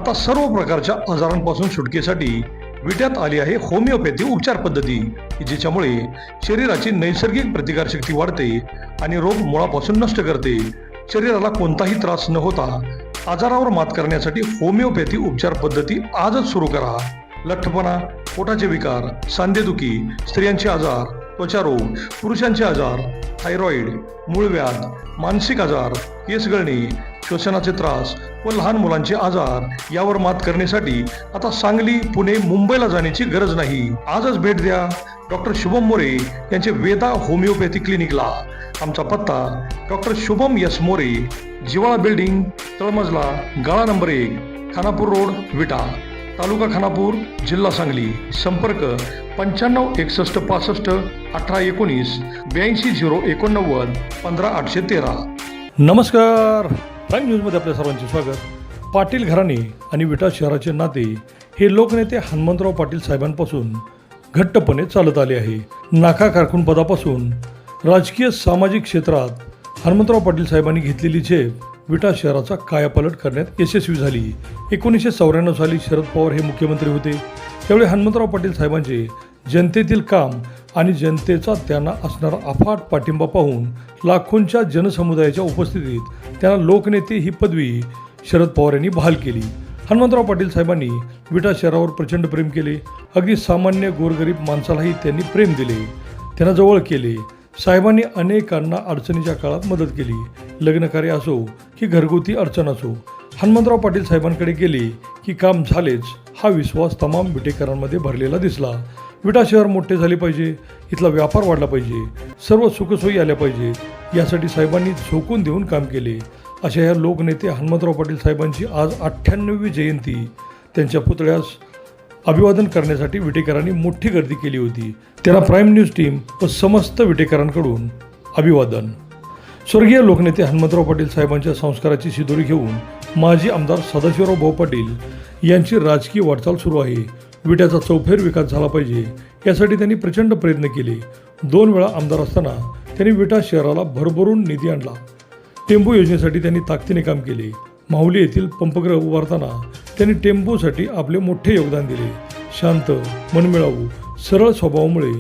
आता सर्व प्रकारच्या आजारांपासून सुटकेसाठी विट्यात आली आहे होमिओपॅथी उपचार पद्धती, ज्याच्यामुळे शरीराची नैसर्गिक प्रतिकारशक्ती वाढते आणि रोग मुळापासून नष्ट करते. शरीराला कोणताही त्रास न होता आजारावर मात करण्यासाठी होमिओपॅथी उपचार पद्धती आजच सुरू करा. लठ्ठपणा, पोटाचे विकार, सांधेदुखी, स्त्रियांचे आजार, त्वचारोग, पुरुषांचे आजार, थायरॉइड, मूळव्याध, मानसिक आजार, केस गळणे, श्वसनाचे त्रास व लहान मुलांचे आजार यावर मात करण्यासाठी आता सांगली, पुणे, मुंबईला जाण्याची गरज नाही. आजच भेट द्या डॉक्टर शुभम मोरे यांचे वेदा होमिओपॅथी क्लिनिकला. आमचा पत्ता डॉक्टर शुभम एस मोरे, जिवाळा बिल्डिंग, तळमजला, गाळा नंबर 1, खानापूर रोड, विटा, तालुका खानापूर, जिल्हा सांगली. संपर्क 95 61 65 18 19 82 089 15 813. नमस्कार, प्राईम न्यूजमध्ये आपल्या सर्वांचे स्वागत. पाटील घराणे आणि विटा शहराचे नाते हे लोकनेते हनुमंतराव पाटील साहेबांपासून घट्टपणे चालत आले आहे. नाका कारकून पदापासून राजकीय सामाजिक क्षेत्रात हनुमंतराव पाटील साहेबांनी घेतलेली झेप विटा शहराचा कायापालट करण्यात यशस्वी झाली. 1994 साली शरद पवार हे मुख्यमंत्री होते. त्यावेळी हनुमंतराव पाटील साहेबांचे जनतेतील काम आणि जनतेचा त्यांना असणारा अफाट पाठिंबा पाहून लाखोंच्या जनसमुदायाच्या उपस्थितीत त्यांना लोकनेते ही पदवी शरद पवार यांनी बहाल केली. हनुमंतराव पाटील साहेबांनी विटा शहरावर प्रचंड प्रेम केले. अगदी सामान्य गोरगरीब माणसालाही त्यांनी प्रेम दिले, त्यांना जवळ केले. साहेबांनी अनेकांना अडचणीच्या काळात मदत केली. लग्नकार्य असो की घरगुती अडचण असो, हनुमंतराव पाटील साहेबांकडे गेले की काम झालेच हा विश्वास तमाम विटेकरांमध्ये भरलेला दिसला. विटा शहर मोठे झाले पाहिजे, इथला व्यापार वाढला पाहिजे, सर्व सुखसोयी आल्या पाहिजे, यासाठी साहेबांनी झोकून देऊन काम केले. अशा या लोकनेते हनुमंतराव पाटील साहेबांची आज 98वी जयंती. त्यांच्या पुतळ्यास अभिवादन करण्यासाठी विटेकरांनी मोठी गर्दी केली होती. त्यांना प्राईम न्यूज टीम व समस्त विटेकरांकडून अभिवादन. स्वर्गीय लोकनेते हनुमंतराव पाटील साहेबांच्या संस्काराची शिदोरी घेऊन माजी आमदार सदाशिवराव भाऊ पाटील यांची राजकीय वाटचाल सुरू आहे. विट्याचा चौफेर विकास झाला पाहिजे यासाठी त्यांनी प्रचंड प्रयत्न केले. 2 वेळा आमदार असताना त्यांनी विटा शहराला भरभरून निधी आणला. टेंबू योजनेसाठी त्यांनी ताकदीने काम केले. माहुली येथील पंपगृह उभारताना त्यांनी टेंबूसाठी आपले मोठे योगदान दिले. शांत, मनमिळावू, सरळ स्वभावामुळे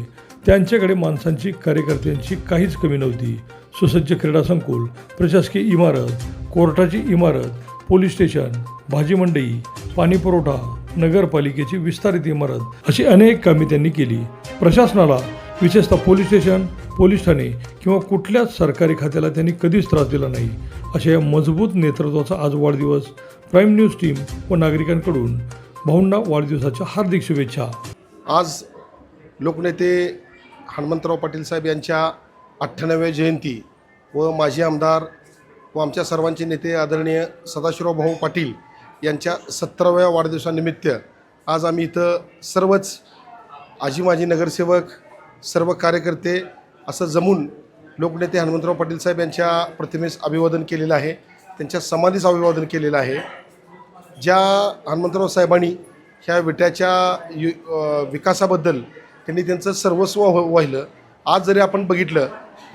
त्यांच्याकडे माणसांची, कार्यकर्त्यांची काहीच कमी नव्हती. सुसज्ज क्रीडा संकुल, प्रशासकीय इमारत, कोर्टाची इमारत, पोलीस स्टेशन, भाजी मंडई, पाणी पुरवठा, नगरपालिकेची विस्तारित इमारत अशी अनेक कामे त्यांनी केली. प्रशासनाला, विशेषतः पोलीस स्टेशन, पोलीस ठाणे किंवा कुठल्याच सरकारी खात्याला त्यांनी कधीच त्रास दिला नाही. अशा या मजबूत नेतृत्वाचा आज वाढदिवस. प्राईम न्यूज टीम व नागरिकांकडून भाऊंना वाढदिवसाच्या हार्दिक शुभेच्छा. आज लोकनेते हनुमंतराव पाटील साहेब यांच्या 98व्या जयंती व माजी आमदार व आमच्या सर्वांचे नेते आदरणीय सदाशिवराव भाऊ पाटील यांच्या 70व्या वाढदिवसानिमित्त आज आम्ही इथं सर्वच आजी माजी नगरसेवक, सर्व कार्यकर्ते असं जमून लोकनेते हनुमंतराव पाटील साहेब यांच्या प्रतिमेस अभिवादन केलेलं आहे. त्यांच्या समाधीस अभिवादन केलेलं आहे. ज्या हनुमंतराव साहेबांनी ह्या विट्याच्या विकासाबद्दल त्यांनी त्यांचं सर्वस्व वाहिलं. आज जरी आपण बघितलं,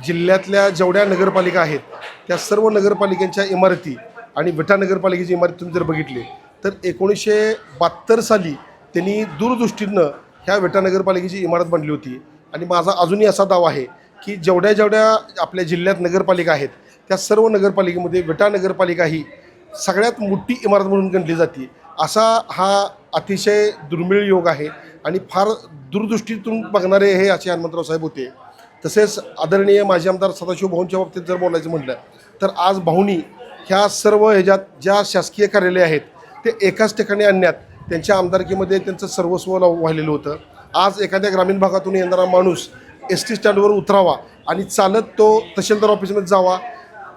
जिल्ह्यातल्या जेवढ्या नगरपालिका आहेत त्या सर्व नगरपालिकांच्या इमारती आणि विटा नगरपालिकेची इमारत तुम्ही जर बघितली तर 1972 साली त्यांनी दूरदृष्टीनं ह्या विटा नगरपालिकेची इमारत बांधली होती. आणि माझा अजूनही असा दावा आहे की जेवढ्या आपल्या जिल्ह्यात नगरपालिका आहेत त्या सर्व नगरपालिकेमध्ये विटा नगरपालिका ही सगळ्यात मोठी इमारत म्हणून गणली जाते. असा हा अतिशय दुर्मिळ योग आहे आणि फार दूरदृष्टीतून बघणारे हे असे हनुमंतराव साहेब होते. तसेच आदरणीय माजी आमदार सदाशिव भाऊंच्या बाबतीत जर बोलायचं म्हटलं तर आज भाऊंनी ह्या सर्व ह्याच्यात ज्या शासकीय कार्यालय आहेत ते एकाच ठिकाणी आणण्यात त्यांच्या आमदारकीमध्ये त्यांचं सर्वस्व वाहिलेलं होतं. आज एखाद्या ग्रामीण भागातून येणारा माणूस ST स्टँडवर उतरावा आणि चालत तो तहसीलदार ऑफिसमध्ये जावा,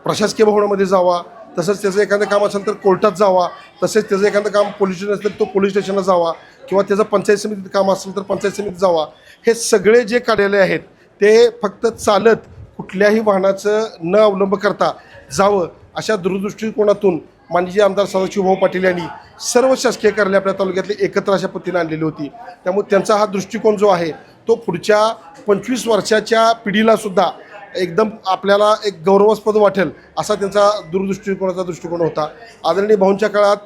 प्रशासकीय भवनामध्ये जावा, तसंच त्याचं एखादं काम असेल तर कोर्टात जावा, तसेच त्याचं एखादं काम पोलीस स्टेशन असेल तर तो पोलीस स्टेशनला जावा, किंवा त्याचं पंचायत समितीत काम असेल तर पंचायत समितीत जावा. हे सगळे जे कार्यालय आहेत ते फक्त चालत कुठल्याही वाहनाचं न अवलंब करता जावं अशा दूरदृष्टिकोनातून माननीय आमदार सदाशिवभाऊ पाटील यांनी सर्व शासकीय कार्यालय आपल्या तालुक्यातले एकत्र अशा पद्धतीने आणलेली होती. त्यामुळे त्यांचा हा दृष्टिकोन जो आहे तो पुढच्या 25 वर्षाच्या पिढीलासुद्धा एकदम आपल्याला एक गौरवास्पद वाटेल असा त्यांचा दूरदृष्टिकोनाचा दृष्टिकोन होता. आदरणीय भाऊंच्या काळात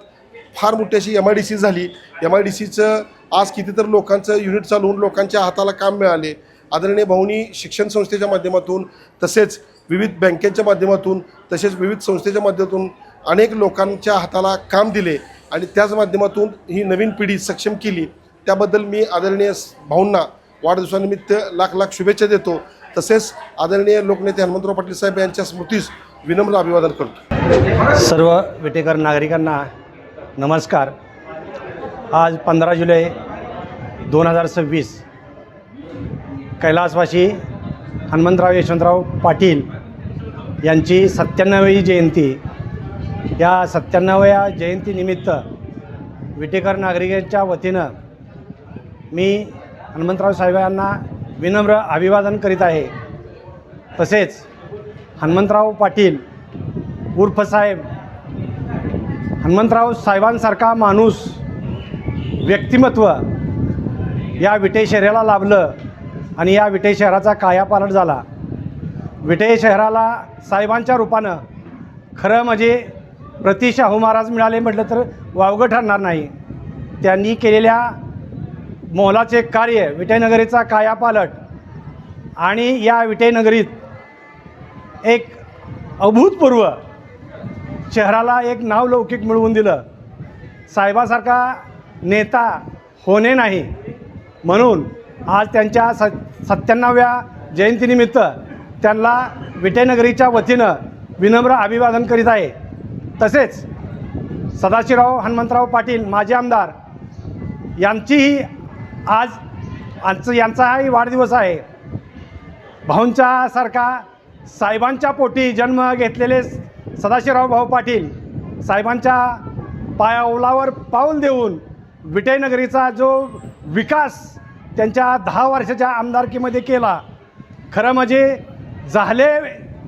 फार मोठी अशी MIDC झाली. MIDCचं आज कितीतरी लोकांचं युनिट चालवून लोकांच्या हाताला काम मिळाले. आदरणीय भाऊनी शिक्षण संस्थेच्या माध्यमातून तसेच विविध बँकेच्या माध्यमातून तसेच विविध संस्थेच्या माध्यमातून अनेक लोकांच्या हाताला काम दिले आणि त्याच माध्यमातून ही नवीन पिढी सक्षम केली. त्याबद्दल मी आदरणीय भाऊंना वाढदिवसानिमित्त लाख लाख शुभेच्छा देतो. तसेच आदरणीय लोकनेते हनुमंतराव पाटील साहेब यांच्या स्मृतीस विनम्र अभिवादन करतो. सर्व विटेकर नागरिकांना नमस्कार. आज 15 जुलै 2026 कैलासवासी हनुमंतराव यशवंतराव पाटील यांची 97वी जयंती. या 97व्या जयंतीनिमित्त विटेकर नागरिकांच्या वतीनं मी हनुमंतराव साहेबांना विनम्र अभिवादन करीत आहे. तसेच हनुमंतराव पाटील उर्फ साहेब, हनुमंतराव साहेबांसारखा माणूस व्यक्तिमत्व या विटे शहराला लाभलं आणि या विटे शहराचा कायापालट झाला. विटे शहराला साहेबांच्या रूपानं खरं म्हणजे प्रति शाहू महाराज मिळाले म्हटलं तर वावगं ठरणार नाही. त्यांनी केलेल्या मोलाचे कार्य, विटेनगरीचा कायापालट आणि या विटेनगरीत एक अभूतपूर्व शहराला एक नावलौकिक मिळवून दिलं. साहेबासारखा नेता होणे नाही म्हणून आज त्यांच्या 97व्या जयंतीनिमित्त त्यांना विटेनगरीच्या वतीनं विनम्र अभिवादन करीत आहे. तसेच सदाशिवराव हनुमंतराव पाटील माजी आमदार यांचीही आज यांचाही वाढदिवस आहे. भाऊंच्या सारखा साहेबांच्या पोटी जन्म घेतलेले सदाशिवराव भाऊ पाटील साहेबांच्या पावलावर पाऊल देऊन विटेनगरीचा जो विकास त्यांच्या 10 वर्षाच्या आमदारकीमध्ये केला, खरं म्हणजे झाले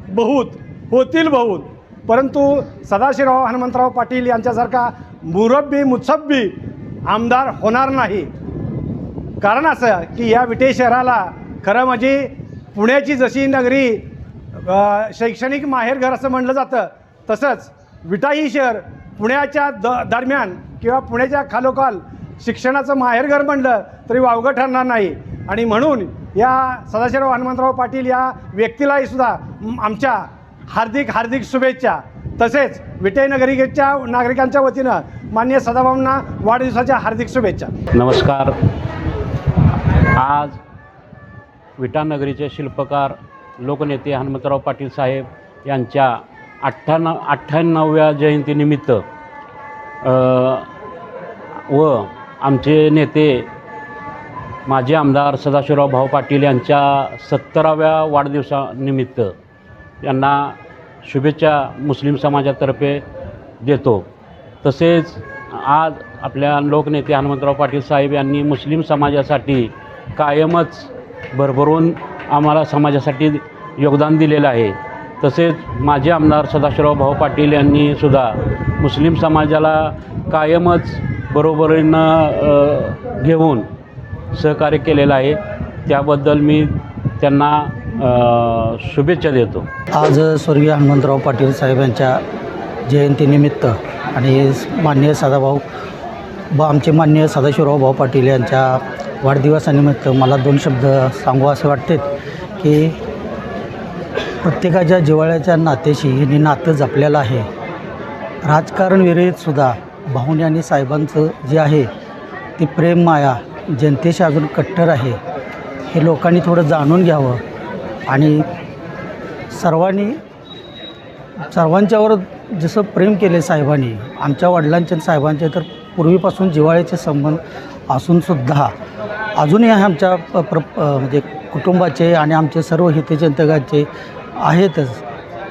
बहुत होतील बहुत, परंतु सदाशिवराव हनुमंतराव पाटील यांच्यासारखा मुरब्बी मुत्सब्बी आमदार होणार नाही. कारण असं की या विटे शहराला खरं म्हणजे पुण्याची जशी नगरी शैक्षणिक माहेरघर असं म्हणलं जातं, तसंच विटा ही शहर पुण्याच्या दरम्यान किंवा पुण्याच्या खालोखाल शिक्षणाचं माहेरघर म्हणलं तरी वावगं ठरणार नाही. आणि म्हणून या सदाशिवराव हनुमंतराव पाटील या व्यक्तीलाही सुद्धा आमच्या हार्दिक हार्दिक शुभेच्छा. तसेच विटेनगरीच्या नागरिकांच्या वतीनं माननीय सदाभाऊंना वाढदिवसाच्या हार्दिक शुभेच्छा. नमस्कार. आज विटानगरीचे शिल्पकार लोकनेते हनुमंतराव पाटील साहेब यांच्या 98व्या जयंतीनिमित्त व आमचे नेते माजी आमदार सदाशिवराव भाऊ पाटील यांच्या 70व्या वाढदिवसानिमित्त यांना शुभेच्छा मुस्लिम समाजातर्फे देतो. तसेच आज आपल्या लोकनेते हनुमंतराव पाटील साहेब यांनी मुस्लिम समाजासाठी कायमच भरभरून आम्हाला समाजासाठी योगदान दिलेलं आहे. तसेच माजी आमदार सदाशिवराव भाऊ पाटील यांनी सुद्धा मुस्लिम समाजाला कायमच बरोबरीनं घेऊन सहकार्य केलेलं आहे. त्याबद्दल मी त्यांना शुभेच्छा देतो. आज स्वर्गीय हनुमंतराव पाटील साहेब यांच्या जयंतीनिमित्त आणि माननीय सदाभाऊ आमचे माननीय सदाशिवराव भाऊ पाटील यांच्या वाढदिवसानिमित्त मला 2 शब्द सांगू असे वाटते की प्रत्येकाच्या जिव्हाळ्याच्या नात्याशी हे नातं जपलेलं आहे. राजकारण विरहितसुद्धा भाऊनी आणि साहेबांचं जे आहे ती प्रेम माया जनतेशी अजून कट्टर आहे. हे लोकांनी थोडं जाणून घ्यावं आणि सर्वांच्यावर जसं प्रेम केले साहेबांनी, आमच्या वडिलांचे साहेबांचे तर पूर्वीपासून जिव्हाळ्याचे संबंध असूनसुद्धा अजूनही आमच्या म्हणजे कुटुंबाचे आणि आमचे सर्व हितचिंतकांचे आहेतच.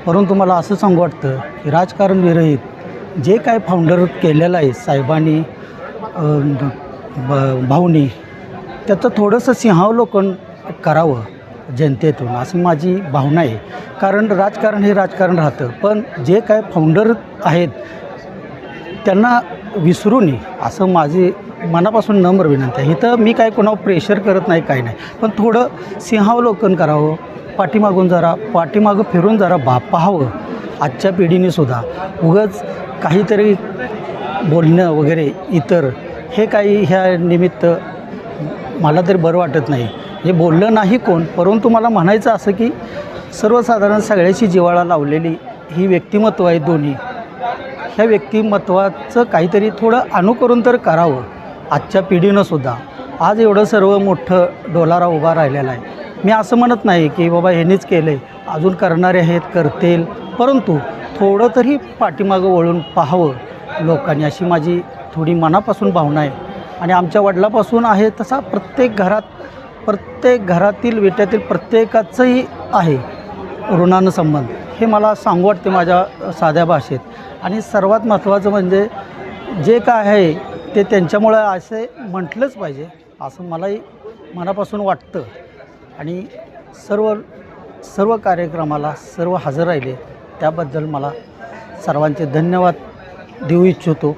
परंतु मला असं सांगू वाटतं की राजकारण विरहित जे काय फाउंडर केलेलं आहे साहेबांनी भाऊनी, त्याचं थोडंसं सिंहावलोकन करावं जनतेतून, अशी माझी भावना आहे. कारण राजकारण हे राजकारण राहतं, पण जे काय फाउंडर आहेत त्यांना विसरू नये असं माझी मनापासून नम्र विनंती आहे. इथं मी काय कोणावर प्रेशर करत नाही, काही नाही, पण थोडं सिंहावलोकन करावं, पाठीमागं फिरून जरा पाहावं आजच्या पिढीने सुद्धा. उगाच काहीतरी बोलणं वगैरे इतर हे काही ह्या निमित्त मला तरी बरं वाटत नाही. हे बोललं नाही कोण, परंतु मला म्हणायचं असं की सर्वसाधारण सगळ्याची जिव्हाळा लावलेली ही व्यक्तिमत्व आहे दोन्ही. ह्या व्यक्तिमत्वाचं काहीतरी थोडं अनुकरण तर करावं आजच्या पिढीनंसुद्धा. आज एवढं सर्व मोठं डोलारा उभा राहिलेला आहे. मी असं म्हणत नाही की बाबा ह्यांनीच केलं आहे, अजून करणारे आहेत, करतील, परंतु थोडं तरी पाठीमागं वळून पाहावं लोकांनी, अशी माझी थोडी मनापासून भावना आहे. आणि आमच्या वडिलापासून आहे तसा प्रत्येक घरातील विट्यातील प्रत्येकाचंही आहे ऋणानं संबंध. हे मला सांगू वाटते माझ्या साध्या भाषेत. आणि सर्वात महत्त्वाचं म्हणजे जे काय आहे ते त्यांच्यामुळं असे म्हटलंच पाहिजे असं मलाही मनापासून वाटतं. आणि सर्व कार्यक्रमाला सर्व हजर राहिले त्याबद्दल मला सर्वांचे धन्यवाद देऊ इच्छितो.